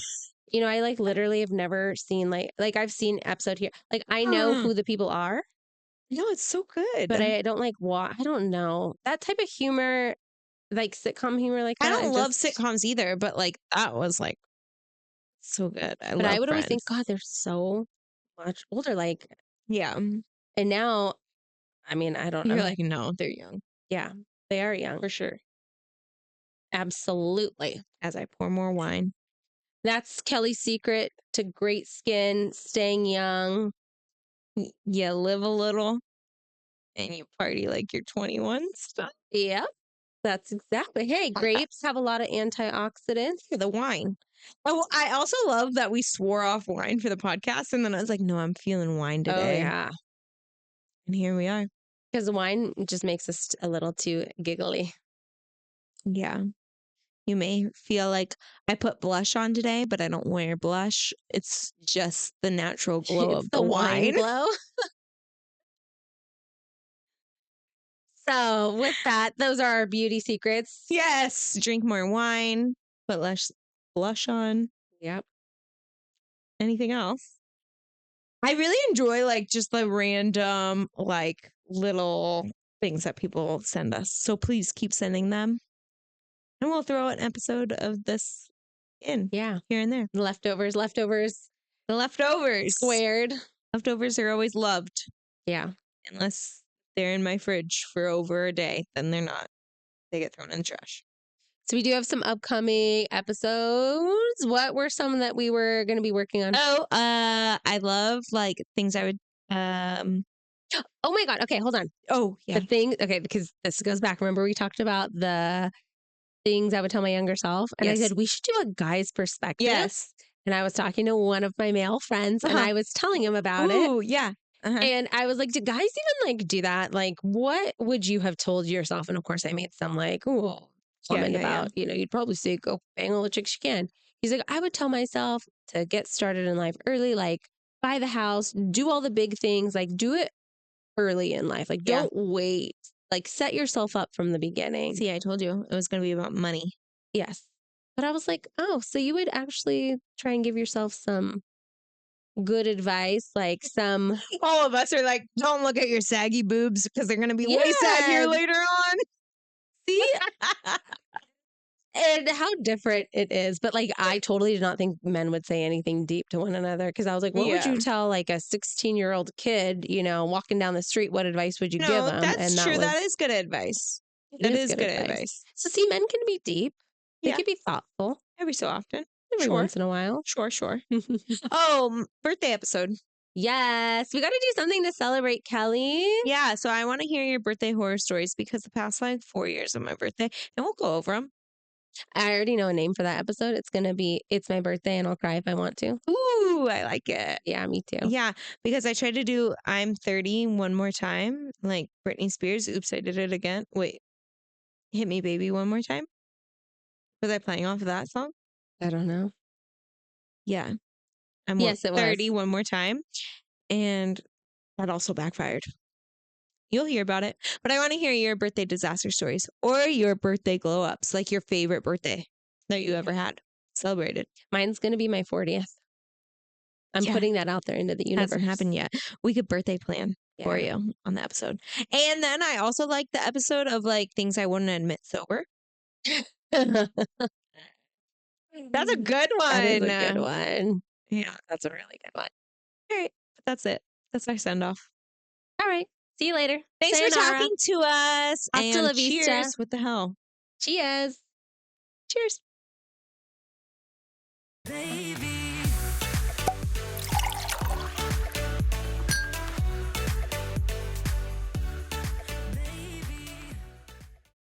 you know, I like literally have never seen like I've seen episode here. Like I know who the people are, No, it's so good. but I don't like I don't know. That type of humor, like sitcom humor like I that, I don't love just sitcoms either, but like that was like so good. I but I love would always think, Friends. God, they're so much older. Like Yeah. and now, I mean, I don't You're know. like, no, they're young Yeah, they are young. for sure. Absolutely. As I pour more wine. That's Kelly's secret to great skin, staying young. You live a little and you party like you're 21 stuff. Yep. That's exactly. Hey, grapes have a lot of antioxidants. For the wine. Oh, I also love that we swore off wine for the podcast. And then I was like, no, I'm feeling wine Oh, today. yeah. And here we are. Because wine just makes us a little too giggly. Yeah. You may feel like I put blush on today, but I don't wear blush. It's just the natural glow It's of the the wine wine. glow. So, with that, those are our beauty secrets. Yes. Drink more wine, put less blush on. Yep. Anything else? I really enjoy like just the random like little things that people send us. So please keep sending them. And we'll throw an episode of this in Yeah. here and there. Leftovers, The leftovers. squared. Leftovers are always loved. Yeah. Unless they're in my fridge for over a day, then they're not. They get thrown in the trash. So, we do have some upcoming episodes. What were some that we were going to be working on? Oh, I love like things I would Oh my God. Okay, hold on. oh yeah. The thing, okay, because this goes back. Remember, we talked about the things I would tell my younger self. And I Yes. said, we should do a guy's perspective. Yes. And I was talking to one of my male friends and I was telling him about it. Ooh, yeah. Uh-huh. And I was like, do guys even like do that? Like, what would you have told yourself? And of course, I made some like, ooh, comment about, you know, you'd probably say, go bang all the chicks you can. He's like, I would tell myself to get started in life early, like buy the house, do all the big things, like do it early in life. Like Yeah. don't wait. Like set yourself up from the beginning. See, I told you it was going to be about money. Yes. But I was like, oh, so you would actually try and give yourself some good advice, like some. All of us are like, don't look at your saggy boobs because they're going to be way Yeah. saggier later on. See? And how different it is. But like, I totally did not think men would say anything deep to one another because I was like, what would Yeah. you tell like a 16-year-old kid, walking down the street? What advice would you give No, them? that's And true. That is good advice. That is good advice. So, see, men can be deep. They Yeah. can be thoughtful Every so often. every Sure. once in a while. Sure. Oh, birthday episode. Yes, we got to do something to celebrate Kelly. Yeah, so I want to hear your birthday horror stories because the past like 4 years of my birthday, and we'll go over them. I already know a name for that episode. It's going to be It's My Birthday and I'll Cry If I Want to. Ooh, I like it. Yeah, me too. Yeah, because I tried to do I'm 30 one more time, like Britney Spears. Oops, I did it again. Wait, Hit Me Baby one more time. Was I playing off of that song? I don't know. Yeah. Yes, it was. 30 one more time. And that also backfired. You'll hear about it. But I want to hear your birthday disaster stories or your birthday glow ups, like your favorite birthday that you ever had celebrated. Mine's going to be my 40th. I'm putting that out there into the universe. Hasn't happened yet. We could birthday plan for you on the episode. And then I also like the episode of like things I wouldn't admit sober. That's a good one. That is a good one. Yeah, that's a really good one. All right. But that's it. That's our send off. All right. See you later. Thanks Sayonara. for talking to us. Hasta la And vista. cheers. What the hell? Cheers. Cheers. Baby.